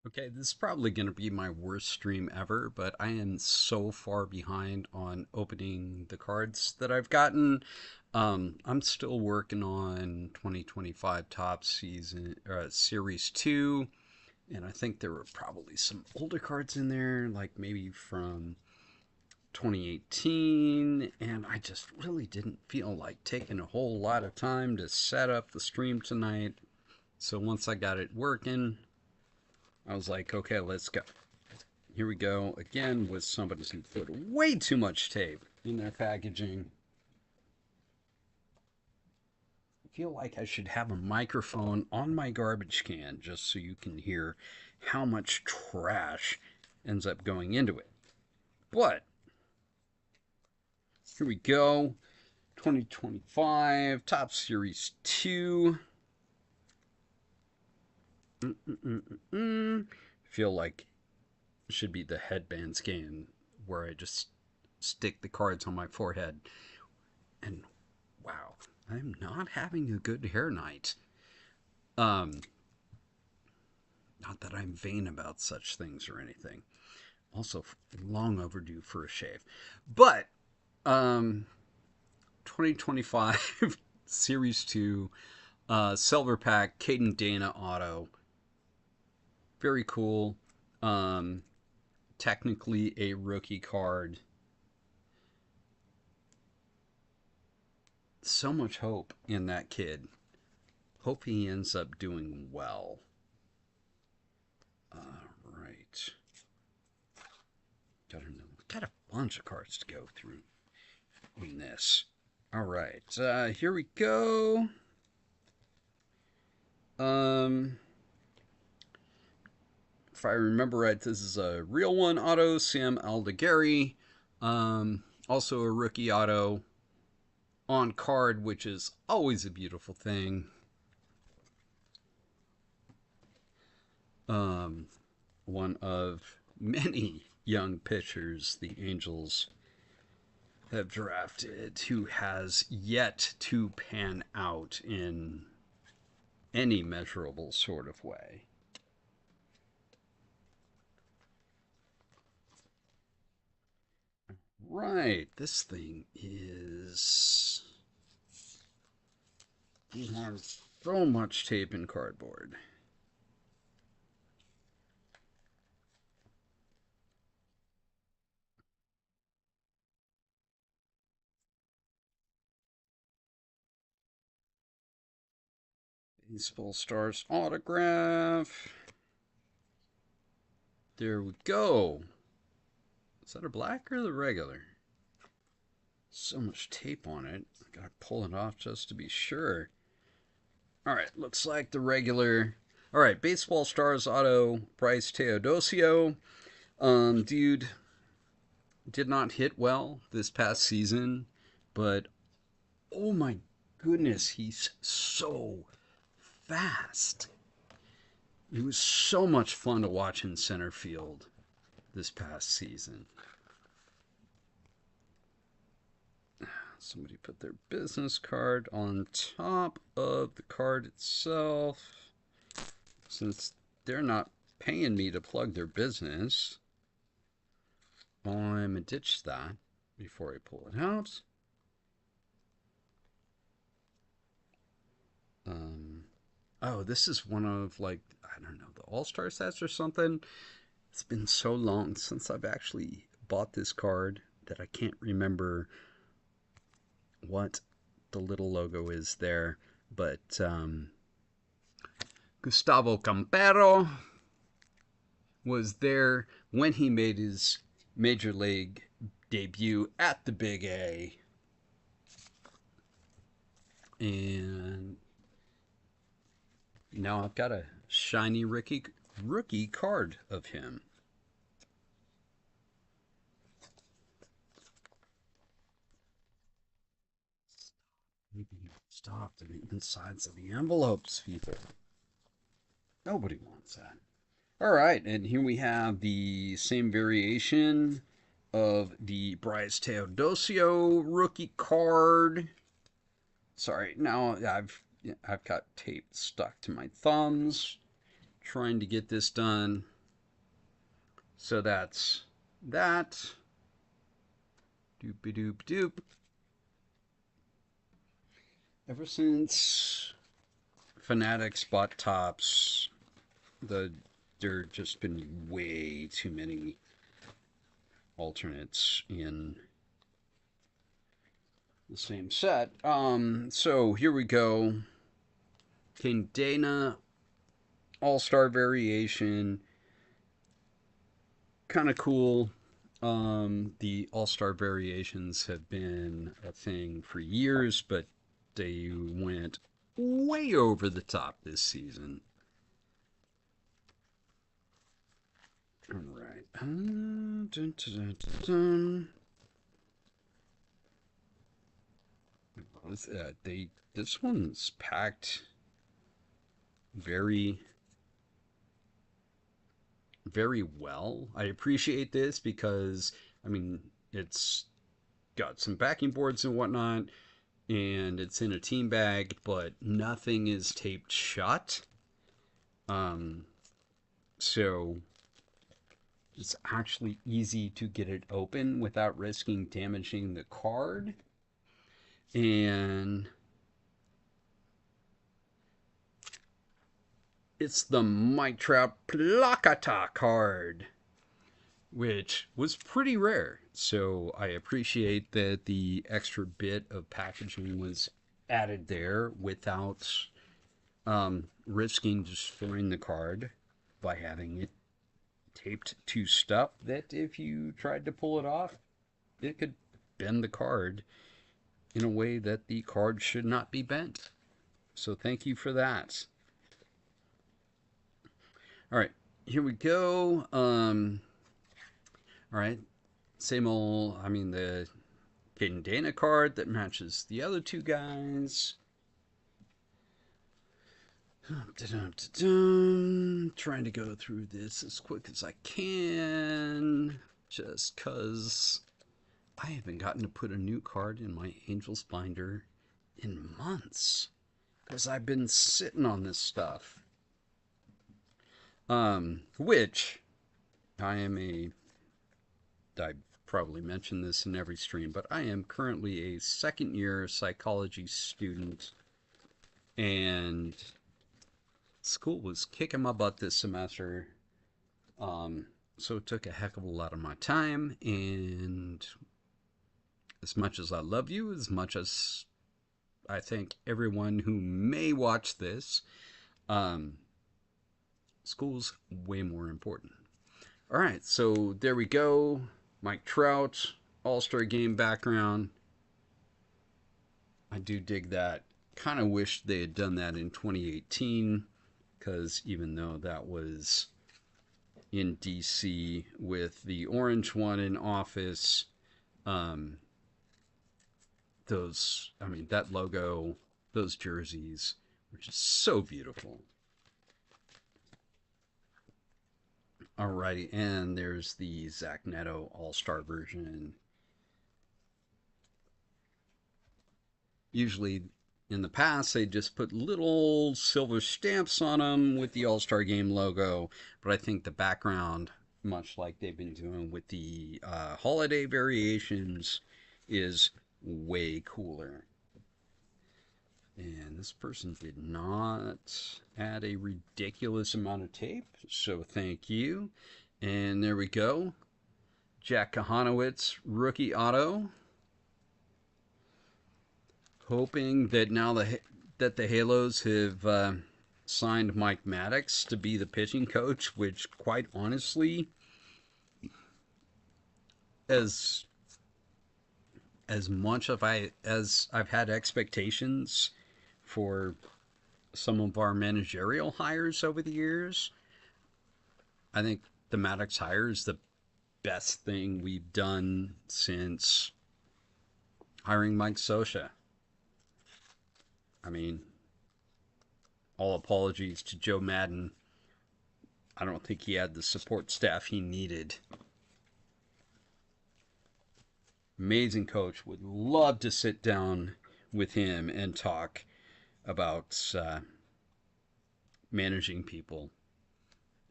Okay, this is probably going to be my worst stream ever, but I am so far behind on opening the cards that I've gotten. I'm still working on 2025 Top Season Series 2, and I think there were probably some older cards in there, like maybe from 2018, and I just really didn't feel like taking a whole lot of time to set up the stream tonight. So once I got it working, I was like, okay, let's go. Here we go again with somebody who put way too much tape in their packaging. I feel like I should have a microphone on my garbage can just so you can hear how much trash ends up going into it. But here we go. 2025 Top Series 2. Feel like it should be the headband scan where I just stick the cards on my forehead. And wow, I'm not having a good hair night. Um, Not that I'm vain about such things or anything. Also, long overdue for a shave. But, 2025 Series 2, Silver Pack, Caden Dana Auto. Very cool. Um, Technically a rookie card. So much hope in that kid. Hope he ends up doing well. Right. Got a bunch of cards to go through in this. All right, here we go. Um, if I remember right, this is a real one auto, Sam Aldegheri. Also a rookie auto on card, which is always a beautiful thing. Um, One of many young pitchers the Angels have drafted who has yet to pan out in any measurable sort of way. Right, this thing is. He has so much tape and cardboard. Baseball Stars autograph. There we go. Is that a black or the regular? So much tape on it. I gotta pull it off just to be sure. All right, looks like the regular. All right, Baseball Stars auto, Bryce Teodosio. Dude did not hit well this past season, but oh my goodness, he's so fast. It was so much fun to watch in center field this past season. Somebody put their business card on top of the card itself. Since they're not paying me to plug their business, I'm gonna ditch that before I pull it out. Oh, this is one of, like, I don't know, the All-Star sets or something. It's been so long since I've actually bought this card that I can't remember what the little logo is there. But Gustavo Campero was there when he made his major league debut at the Big A. And now I've got a shiny rookie card of him. Stop the insides of the envelopes, people. Nobody wants that. All right, and here we have the same variation of the Bryce Teodosio rookie card. Sorry, now I've got tape stuck to my thumbs trying to get this done. So that's that. Doop doop doop. Ever since Fanatics bought Topps, there just been way too many alternates in the same set. So here we go. King Dana All-Star Variation. Kind of cool. The All-Star Variations have been a thing for years, but they went way over the top this season. All right. Dun, dun, dun, dun. This one's packed very very well. I appreciate this because I mean it's got some backing boards and whatnot, and it's in a team bag, but nothing is taped shut. So it's actually easy to get it open without risking damaging the card. And it's the Mike Trout Placata card, which was pretty rare. So I appreciate that the extra bit of packaging was added there without risking destroying the card by having it taped to stuff that if you tried to pull it off, it could bend the card in a way that the card should not be bent. So thank you for that. All right, here we go. All right, same old, I mean, the Caden Dana card that matches the other two guys. Trying to go through this as quick as I can, just because I haven't gotten to put a new card in my Angels binder in months, because I've been sitting on this stuff. Which I probably mentioned this in every stream, but I am currently a second year psychology student, and school was kicking my butt this semester. So it took a heck of a lot of my time, and as much as I love you, as much as I think everyone who may watch this, school's way more important. All right, so there we go. Mike Trout, All-Star Game background. I do dig that. Kind of wish they had done that in 2018, because even though that was in DC with the orange one in office, that logo, those jerseys, which is so beautiful. Alrighty, and there's the Zach Neto All-Star version. Usually in the past, they just put little silver stamps on them with the All-Star Game logo, but I think the background, much like they've been doing with the holiday variations, is way cooler. And this person did not add a ridiculous amount of tape, so thank you. And there we go. Jack Kahanowitz, rookie auto. Hoping that now that the Halos have signed Mike Maddox to be the pitching coach, which quite honestly, as much as I've had expectations for some of our managerial hires over the years, I think the Maddox hire is the best thing we've done since hiring Mike Scioscia. I mean, all apologies to Joe Maddon. I don't think he had the support staff he needed. Amazing coach. Would love to sit down with him and talk about managing people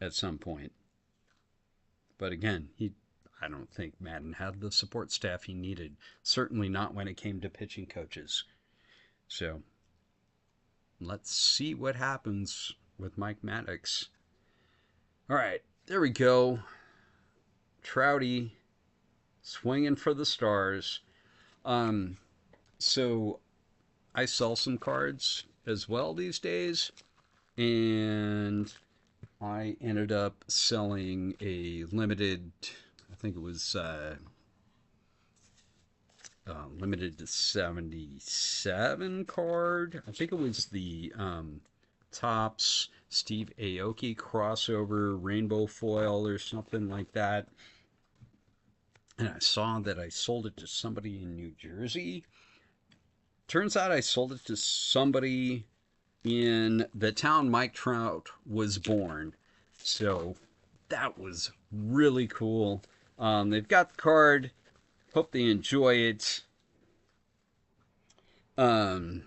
at some point. But again, I don't think Madden had the support staff he needed. Certainly not when it came to pitching coaches. So let's see what happens with Mike Maddox. All right, there we go. Trouty swinging for the stars. So I sell some cards as well these days, and I ended up selling a limited, I think it was limited to 77 card. I think it was the Topps Steve Aoki crossover rainbow foil or something like that. And I saw that I sold it to somebody in New Jersey. Turns out I sold it to somebody in the town Mike Trout was born. So that was really cool. They've got the card. Hope they enjoy it. And,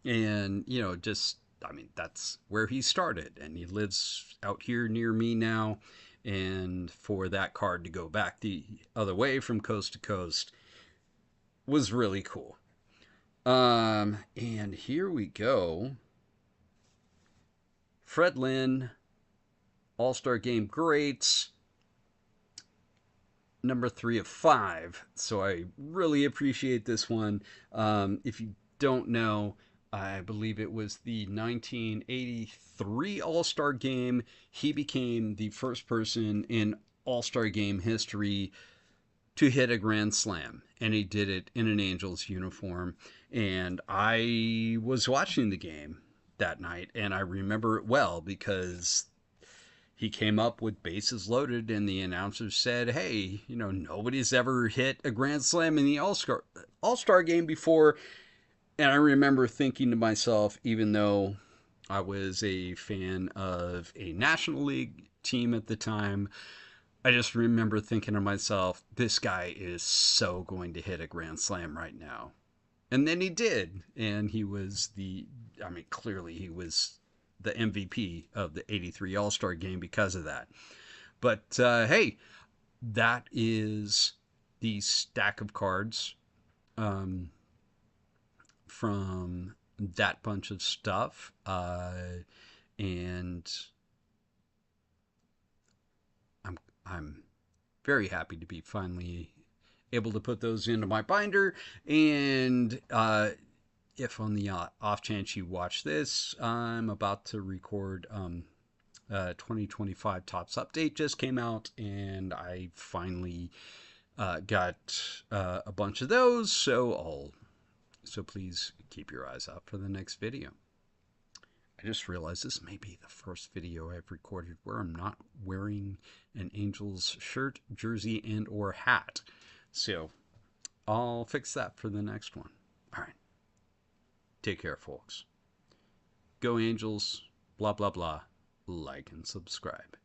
you know, just, I mean, that's where he started. And he lives out here near me now. And for that card to go back the other way from coast to coast was really cool. And here we go. Fred Lynn, All-Star Game Greats, number 3 of 5. So I really appreciate this one. If you don't know, I believe it was the 1983 All-Star Game. He became the first person in All-Star Game history to hit a grand slam, and he did it in an Angels uniform. And I was watching the game that night, and I remember it well because he came up with bases loaded, and the announcer said, hey, you know, nobody's ever hit a grand slam in the All-Star Game before. And I remember thinking to myself, even though I was a fan of a National League team at the time, I just remember thinking to myself, this guy is so going to hit a grand slam right now. And then he did. And he was clearly he was the MVP of the 83 All-Star Game because of that. But hey, that is the stack of cards from that bunch of stuff. And I'm very happy to be finally able to put those into my binder. And if on the off chance you watch this, I'm about to record 2025 Topps Update just came out, and I finally got a bunch of those. So please keep your eyes out for the next video. I just realized this may be the first video I've recorded where I'm not wearing an Angels shirt, jersey, and or hat. So I'll fix that for the next one. All right. Take care, folks. Go Angels. Blah, blah, blah. Like and subscribe.